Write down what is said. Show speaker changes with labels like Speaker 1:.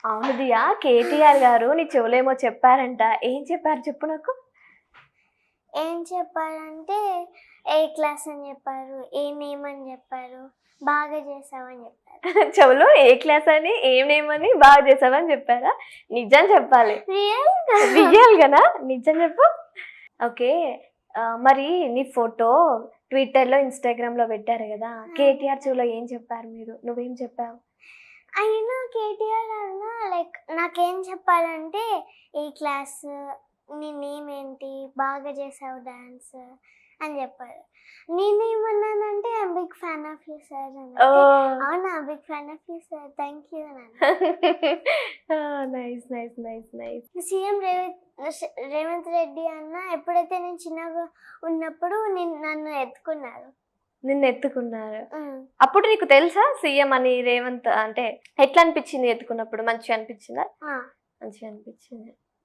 Speaker 1: అవును దియా, కేటీఆర్ గారు నీ చెవులేమో చెప్పారంట. ఏం చెప్పారు చెప్పు నాకు?
Speaker 2: ఏం చెప్పారంటే ఏ క్లాస్ అని చెప్పారు, ఏ నేమ్ అని చెప్పారు, బాగా చేసావని చెప్పారు.
Speaker 1: చెవులో ఏ క్లాస్ అని, ఏం నేమ్ అని, బాగా చేసావని చెప్పారా? నిజం చెప్పాలి. రియల్ గానా? నిజం చెప్పు. ఓకే. మరి నీ ఫోటో ట్విట్టర్లో, ఇన్స్టాగ్రామ్లో పెట్టారు కదా, కేటీఆర్ చెవులో ఏం చెప్పారు మీరు? నువ్వేం చెప్పావు?
Speaker 2: అయినా కేటీఆర్ అన్న లైక్ నాకేం చెప్పాలంటే ఏ క్లాస్, నీ నేమ్ ఏంటి, బాగా చేసావు డాన్స్ అని చెప్పారు. నేనేమన్నానంటే I big fan of you sir అని. అవునా, big fan of you sir, thank you అని.
Speaker 1: Nice nice nice nice.
Speaker 2: CM Revanth Reddy అన్న ఎప్పుడైతే నేను చిన్నగా ఉన్నప్పుడు నన్ను ఎత్తుకున్నారు.
Speaker 1: నిన్ను ఎత్తుకున్నారు. అప్పుడు నీకు తెలుసా సీఎం అని రేవంత్ అంటే? ఎట్లా అనిపించింది ఎత్తుకున్నప్పుడు? మంచిగా అనిపించిందా?
Speaker 2: ఆ,
Speaker 1: మంచిగా అనిపించింది.